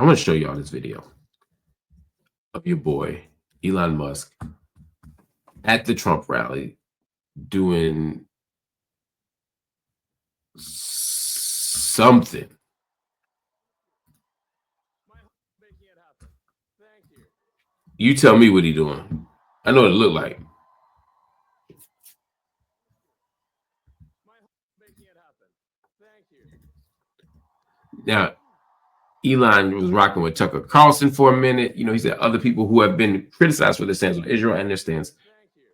I'm going to show y'all this video of your boy, Elon Musk, at the Trump rally doing something. You tell me what he doing. I know what it looked like. Now, Elon was rocking with Tucker Carlson for a minute. You know, he said other people who have been criticized for their stance on Israel and their stance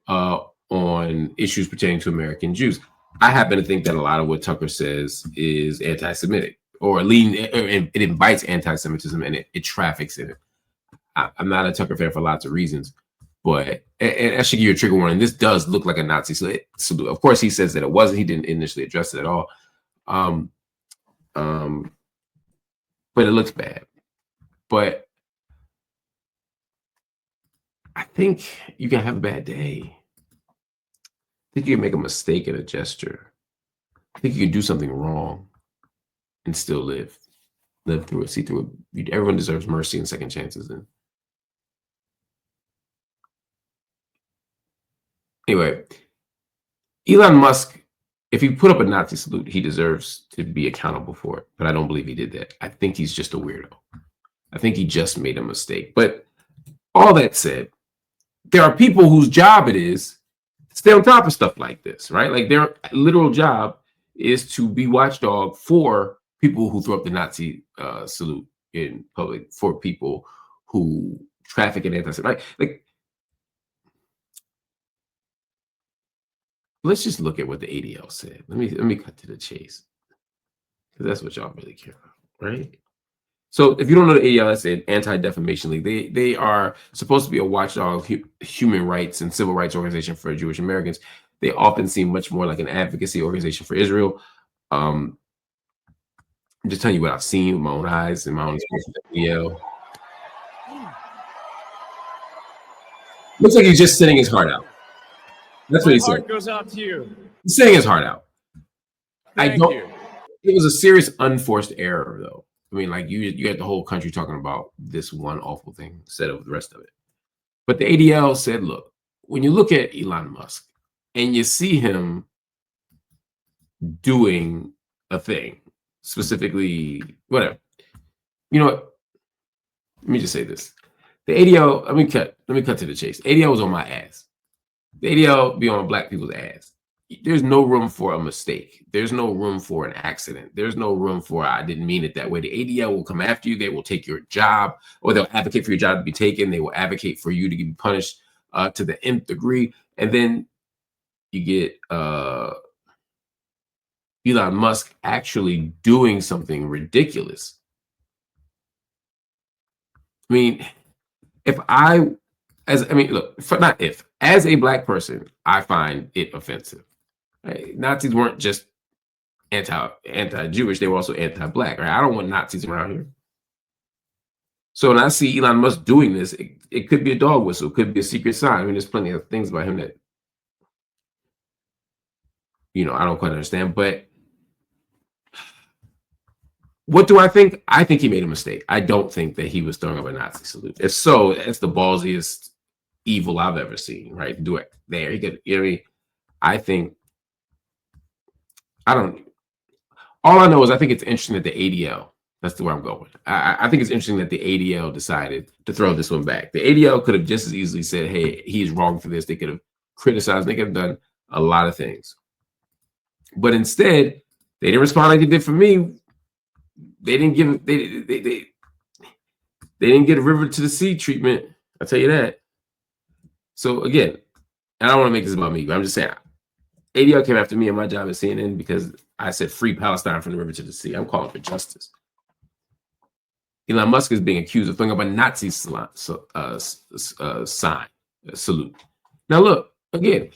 on issues pertaining to American Jews. I happen to think that a lot of what Tucker says is anti-Semitic, or it invites anti-Semitism and it traffics in it. I'm not a Tucker fan for lots of reasons, but I should give you a trigger warning. This does look like a Nazi salute. Of course, he says that it wasn't. He didn't initially address it at all. But it looks bad. But I think you can have a bad day. I think you can make a mistake in a gesture. I think you can do something wrong and still live through it, see through it. Everyone deserves mercy and second chances. And anyway, Elon Musk, if he put up a Nazi salute, he deserves to be accountable for it. But I don't believe he did that. I think he's just a weirdo. I think he just made a mistake. But all that said, there are people whose job it is to stay on top of stuff like this, right? Like their literal job is to be watchdog for people who throw up the Nazi salute in public, for people who traffic in anti-Semitic. Like, let's just look at what the ADL said. Let me cut to the chase, because that's what y'all really care about, right? So if you don't know the ADL, that's an Anti-Defamation League. They are supposed to be a watchdog human rights and civil rights organization for Jewish Americans. They often seem much more like an advocacy organization for Israel. I'm just telling you what I've seen with my own eyes and my own experience with the ADL. Looks like he's just sitting his heart out. That's what he said. Goes out to you. He's saying his heart out. Thank you. It was a serious unforced error, though. I mean, like you had the whole country talking about this one awful thing instead of the rest of it. But the ADL said, look, when you look at Elon Musk and you see him doing a thing, specifically, whatever, you know what? Let me just say this. The ADL, let me cut to the chase. ADL was on my ass. The ADL be on black people's ass. There's no room for a mistake. There's no room for an accident. There's no room for I didn't mean it that way. The ADL will come after you. They will take your job, or they'll advocate for your job to be taken. They will advocate for you to be punished to the nth degree. And then you get Elon Musk actually doing something ridiculous. I mean, as a black person, I find it offensive. Right? Nazis weren't just anti-Jewish; they were also anti-black. Right? I don't want Nazis around here. So when I see Elon Musk doing this, it could be a dog whistle, it could be a secret sign. I mean, there's plenty of things about him that I don't quite understand. But what do I think? I think he made a mistake. I don't think that he was throwing up a Nazi salute. If so, it's the ballsiest evil I've ever seen. Right? Do it there. He could. All I know is I think it's interesting that the ADL, that's where I'm going. I think it's interesting that the ADL decided to throw this one back. The ADL could have just as easily said, hey, he's wrong for this. They could have criticized, they could have done a lot of things. But instead, they didn't respond like they did for me. They didn't give they didn't get a river to the sea treatment. I'll tell you that. So again, and I don't want to make this about me, but I'm just saying ADL came after me and my job at CNN because I said free Palestine from the river to the sea. I'm calling for justice. Elon Musk is being accused of throwing up a Nazi sign, salute. Now look, again,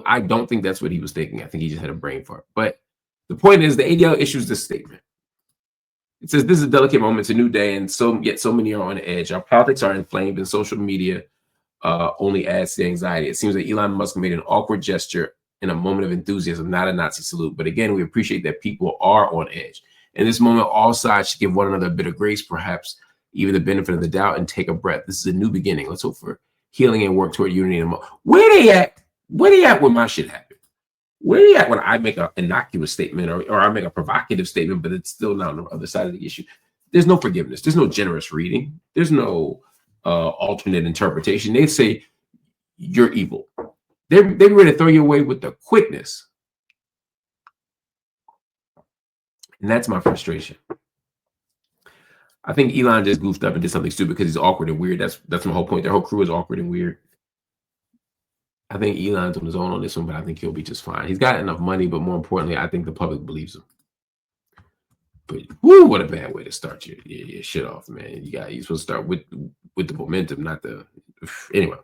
I don't think that's what he was thinking. I think he just had a brain fart. But the point is the ADL issues this statement. It says, this is a delicate moment, it's a new day, and yet so many are on edge. Our politics are inflamed, and social media only adds to the anxiety. It seems that Elon Musk made an awkward gesture in a moment of enthusiasm, not a Nazi salute. But again, we appreciate that people are on edge. In this moment, all sides should give one another a bit of grace, perhaps even the benefit of the doubt, and take a breath. This is a new beginning. Let's hope for healing and work toward unity. Where they at? Where they at when my shit happens? Where they at when I make an innocuous statement or I make a provocative statement, but it's still not on the other side of the issue? There's no forgiveness. There's no generous reading. There's no alternate interpretation. They say you're evil. They're ready to throw you away with the quickness. And that's my frustration. I think Elon just goofed up and did something stupid because he's awkward and weird. That's my whole point. Their whole crew is awkward and weird. I think Elon's on his own on this one, but I think he'll be just fine. He's got enough money, but more importantly, I think the public believes him. But whoo, what a bad way to start your shit off, man. You're supposed to start with the momentum, not the anyway.